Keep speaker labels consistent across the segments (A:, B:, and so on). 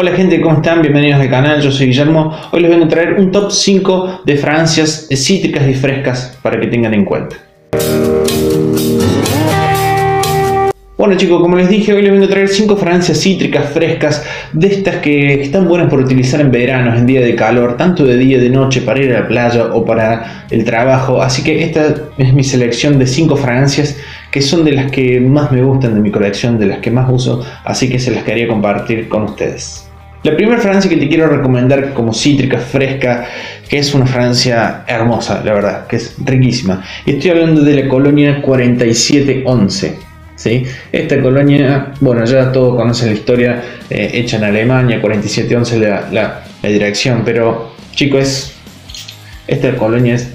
A: Hola gente, ¿cómo están? Bienvenidos al canal, yo soy Guillermo. Hoy les vengo a traer un top 5 de fragancias cítricas y frescas para que tengan en cuenta. Bueno chicos, como les dije, hoy les vengo a traer 5 fragancias cítricas frescas, de estas que están buenas por utilizar en verano, en día de calor, tanto de día y de noche, para ir a la playa o para el trabajo. Así que esta es mi selección de 5 fragancias que son de las que más me gustan de mi colección, de las que más uso, así que se las quería compartir con ustedes. La primera fragancia que te quiero recomendar como cítrica fresca, que es una fragancia hermosa, la verdad, que es riquísima. Y estoy hablando de la colonia 4711. ¿Sí? Esta colonia, bueno, ya todos conocen la historia, hecha en Alemania, 4711 la dirección, pero chicos, esta colonia es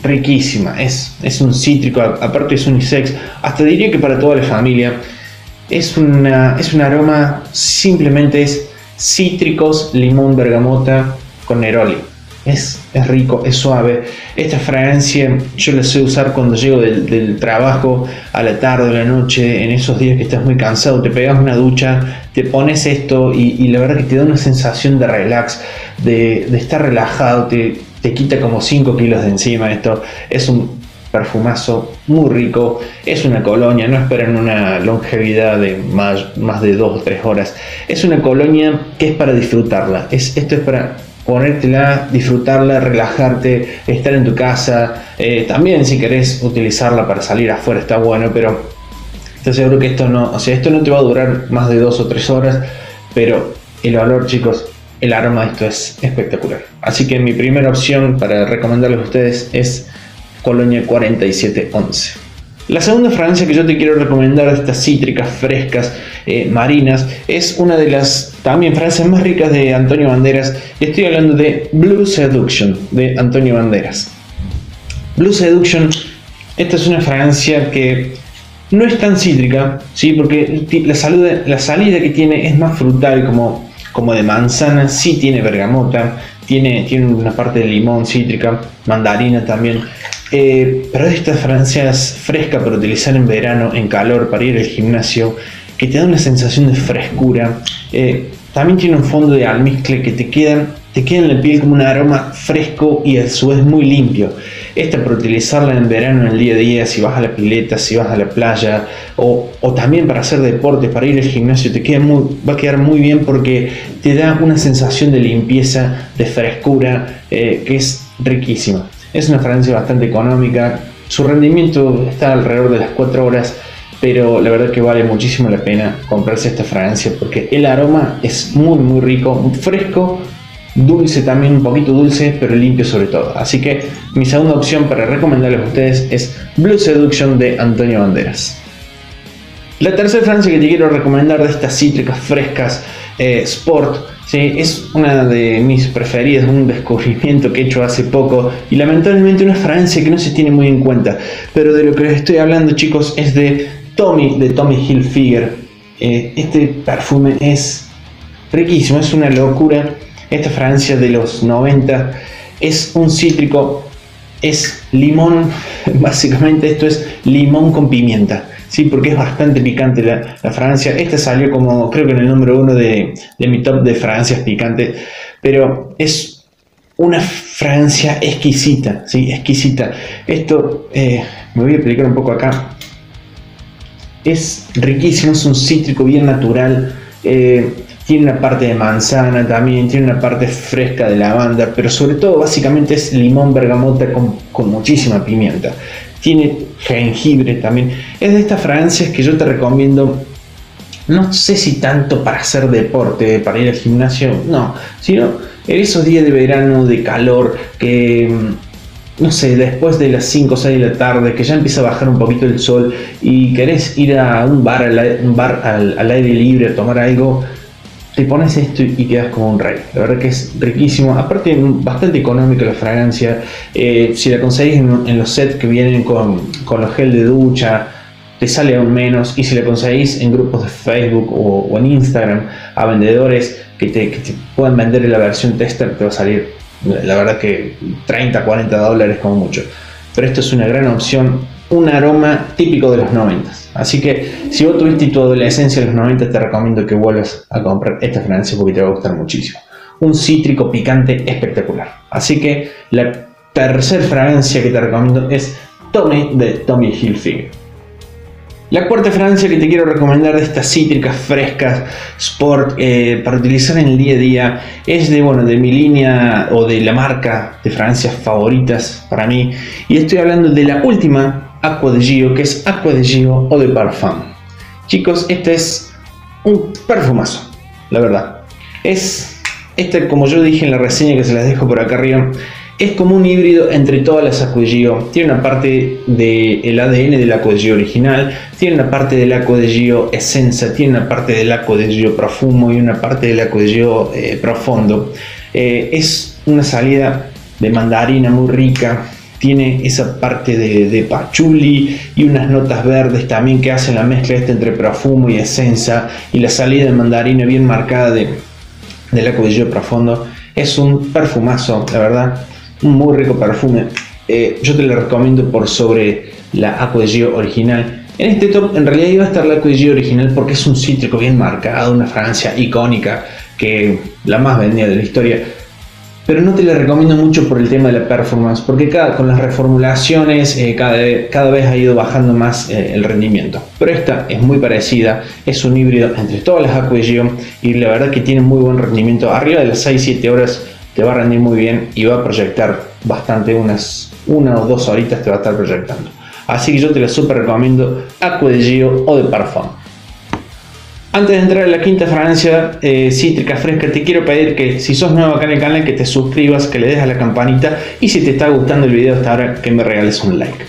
A: riquísima, es un cítrico, aparte es unisex, hasta diría que para toda la familia. Es un aroma, simplemente es cítricos, limón, bergamota con neroli. Es rico, es suave. Esta fragancia yo la sé usar cuando llego del trabajo a la tarde o la noche, en esos días que estás muy cansado, te pegas una ducha, te pones esto y la verdad que te da una sensación de relax, de estar relajado, te quita como 5 kilos de encima. Esto es un perfumazo muy rico, es una colonia, no esperen una longevidad de más de 2 o 3 horas. Es una colonia que es para disfrutarla, esto es para ponértela, disfrutarla, relajarte, estar en tu casa. También si querés utilizarla para salir afuera está bueno, pero estoy seguro que esto no te va a durar más de 2 o 3 horas, pero el olor, chicos, el aroma de esto es espectacular. Así que mi primera opción para recomendarles a ustedes es Colonia 4711. La segunda fragancia que yo te quiero recomendar de estas cítricas frescas, marinas, es una de las también fragancias más ricas de Antonio Banderas, y estoy hablando de Blue Seduction de Antonio Banderas. Blue Seduction, esta es una fragancia que no es tan cítrica, ¿sí? Porque la salida que tiene es más frutal, como de manzana. Sí tiene bergamota, tiene una parte de limón cítrica, mandarina también. Pero es estas fragancias frescas para utilizar en verano, en calor, para ir al gimnasio, que te da una sensación de frescura. También tiene un fondo de almizcle que te queda en la piel como un aroma fresco y a su vez muy limpio. Esta para utilizarla en verano, en el día a día, si vas a la pileta, si vas a la playa, o también para hacer deporte, para ir al gimnasio, va a quedar muy bien porque te da una sensación de limpieza, de frescura, que es riquísima. Es una fragancia bastante económica, su rendimiento está alrededor de las 4 horas, pero la verdad que vale muchísimo la pena comprarse esta fragancia porque el aroma es muy muy rico, muy fresco, dulce también, un poquito dulce, pero limpio sobre todo. Así que mi segunda opción para recomendarles a ustedes es Blue Seduction de Antonio Banderas. La tercera fragancia que te quiero recomendar de estas cítricas frescas, Sport, ¿sí? Es una de mis preferidas, un descubrimiento que he hecho hace poco y lamentablemente una fragancia que no se tiene muy en cuenta, pero de lo que les estoy hablando, chicos, es de Tommy Hilfiger. Este perfume es riquísimo, es una locura. Esta fragancia de los 90 es un cítrico, es limón, básicamente esto es limón con pimienta. Sí, porque es bastante picante la fragancia. Esta salió como, creo que en el número 1 de mi top de fragancias picantes, pero es una fragancia exquisita, ¿sí? Exquisita. Esto, me voy a explicar un poco acá. Es riquísimo, es un cítrico bien natural. Tiene una parte de manzana también, tiene una parte fresca de lavanda, pero sobre todo básicamente es limón, bergamota con muchísima pimienta. Tiene jengibre también. Es de estas fragancias que yo te recomiendo, no sé si tanto para hacer deporte, para ir al gimnasio, no, sino en esos días de verano, de calor, que no sé, después de las 5 o 6 de la tarde, que ya empieza a bajar un poquito el sol y querés ir a un bar al aire libre a tomar algo, te pones esto y quedas como un rey. La verdad que es riquísimo, aparte bastante económico la fragancia. Si la conseguís en los sets que vienen con los gel de ducha, te sale aún menos. Y si la conseguís en grupos de Facebook o en Instagram a vendedores que te puedan vender en la versión tester, te va a salir, la verdad que $30-40 como mucho. Pero esto es una gran opción un aroma típico de los 90. Así que si vos tuviste tu adolescencia en los 90, te recomiendo que vuelvas a comprar esta fragancia porque te va a gustar muchísimo. Un cítrico picante espectacular. Así que la tercera fragancia que te recomiendo es Tommy de Tommy Hilfiger. La cuarta fragancia que te quiero recomendar de estas cítricas frescas sport para utilizar en el día a día es de mi línea o de la marca de fragancias favoritas para mí, y estoy hablando de la última Acqua di Gio, que es Acqua di Gio Eau de Parfum. Chicos, este es un perfumazo, la verdad. Como yo dije en la reseña que se las dejo por acá arriba, es como un híbrido entre todas las Acqua di Gio. Tiene una parte del ADN del Acqua di Gio original, tiene una parte del Acqua di Gio Essenza, tiene una parte del Acqua di Gio Profumo y una parte del Acqua di Gio Profondo. Es una salida de mandarina muy rica, tiene esa parte de patchouli y unas notas verdes también que hacen la mezcla entre Profumo y Essenza, y la salida de mandarina bien marcada del Acqua di Gio Profondo. Es un perfumazo, la verdad. Un muy rico perfume. Yo te lo recomiendo por sobre la Acqua di Gio original. En este top en realidad iba a estar la Acqua di Gio original porque es un cítrico bien marcado, una fragancia icónica, que la más vendida de la historia. Pero no te la recomiendo mucho por el tema de la performance, porque con las reformulaciones cada vez ha ido bajando más el rendimiento. Pero esta es muy parecida, es un híbrido entre todas las Acqua di Gio y la verdad que tiene muy buen rendimiento. Arriba de las 6-7 horas te va a rendir muy bien y va a proyectar bastante, unas 1 o 2 horitas te va a estar proyectando. Así que yo te la super recomiendo, Acqua di Gio Eau de Parfum. Antes de entrar a la quinta fragancia cítrica fresca, te quiero pedir que si sos nuevo acá en el canal, que te suscribas, que le des a la campanita, y si te está gustando el video hasta ahora, que me regales un like.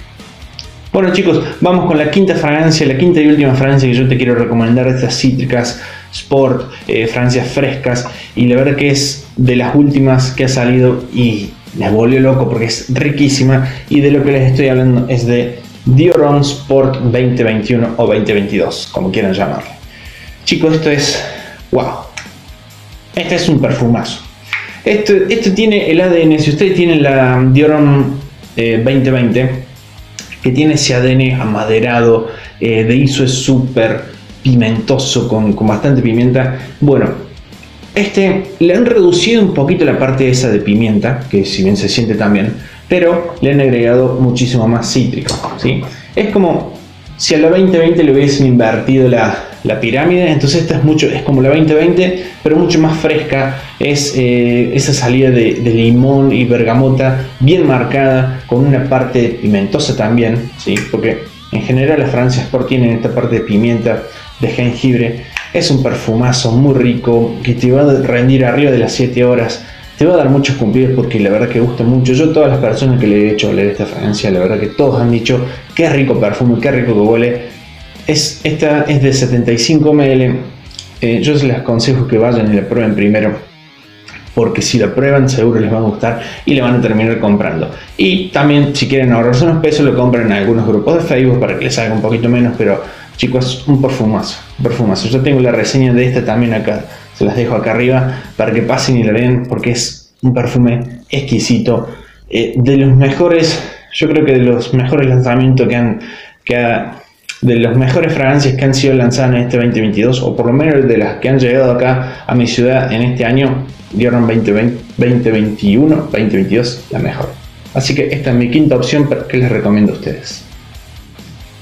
A: Bueno chicos, vamos con la quinta fragancia, la quinta y última fragancia que yo te quiero recomendar de estas cítricas sport, fragancias frescas, y la verdad que es de las últimas que ha salido y me volvió loco porque es riquísima, y de lo que les estoy hablando es de Dior Homme Sport 2021 o 2022, como quieran llamarlo. Chicos, esto es wow, este es un perfumazo. Esto tiene el ADN, si ustedes tienen la Dior Homme 2020, que tiene ese ADN amaderado, de ISO es súper pimentoso, con bastante pimienta. Bueno, le han reducido un poquito la parte esa de pimienta, que si bien se siente también, pero le han agregado muchísimo más cítrico, ¿sí? Es como si a la 2020 le hubiesen invertido la pirámide. Entonces esta es como la 2020, pero mucho más fresca. Es esa salida de limón y bergamota bien marcada, con una parte pimentosa también, ¿sí? Porque en general las fragancias sport tienen esta parte de pimienta, de jengibre. Es un perfumazo muy rico que te va a rendir arriba de las 7 horas. Te va a dar muchos cumplidos porque la verdad que gusta mucho. Yo, todas las personas que le he hecho oler esta fragancia, la verdad que todos han dicho qué rico perfume, qué rico que huele. Esta es de 75 ml. Yo les aconsejo que vayan y la prueben primero, porque si la prueban seguro les va a gustar y le van a terminar comprando. Y también, si quieren ahorrarse unos pesos, lo compran en algunos grupos de Facebook para que les salga un poquito menos. Pero chicos, un perfumazo, un perfumazo. Yo tengo la reseña de esta también acá, se las dejo acá arriba para que pasen y la vean, porque es un perfume exquisito, de los mejores, yo creo que de los mejores lanzamientos de las mejores fragancias que han sido lanzadas en este 2022, o por lo menos de las que han llegado acá a mi ciudad en este año. Dior Homme 2021, 2022, la mejor. Así que esta es mi quinta opción que les recomiendo a ustedes.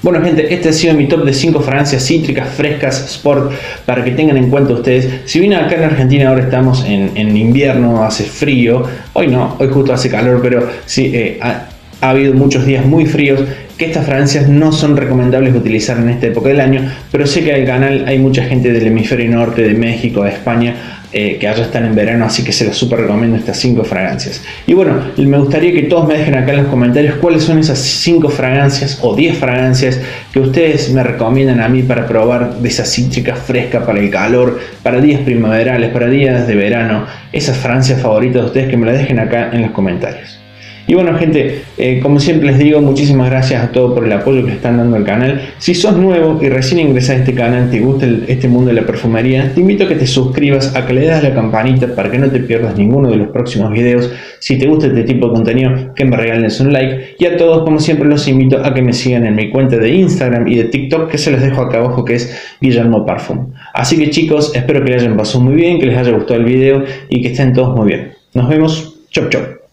A: Bueno gente, este ha sido mi top de 5 fragancias cítricas frescas sport para que tengan en cuenta ustedes. Si bien acá en Argentina ahora estamos en invierno, hace frío, hoy no, hoy justo hace calor, pero sí, ha habido muchos días muy fríos, que estas fragancias no son recomendables de utilizar en esta época del año, pero sé que en el canal hay mucha gente del hemisferio norte, de México, de España, que allá están en verano, así que se los súper recomiendo estas 5 fragancias. Y bueno, me gustaría que todos me dejen acá en los comentarios cuáles son esas 5 fragancias o 10 fragancias que ustedes me recomiendan a mí para probar, de esa cítrica fresca para el calor, para días primaverales, para días de verano, esas fragancias favoritas de ustedes, que me las dejen acá en los comentarios. Y bueno gente, como siempre les digo, muchísimas gracias a todos por el apoyo que le están dando al canal. Si sos nuevo y recién ingresas a este canal, te gusta este mundo de la perfumería, te invito a que te suscribas, a que le des a la campanita para que no te pierdas ninguno de los próximos videos. Si te gusta este tipo de contenido, que me regalen un like. Y a todos, como siempre, los invito a que me sigan en mi cuenta de Instagram y de TikTok, que se los dejo acá abajo, que es Guillermo Parfum. Así que chicos, espero que les hayan pasado muy bien, que les haya gustado el video y que estén todos muy bien. Nos vemos. Chau, chau.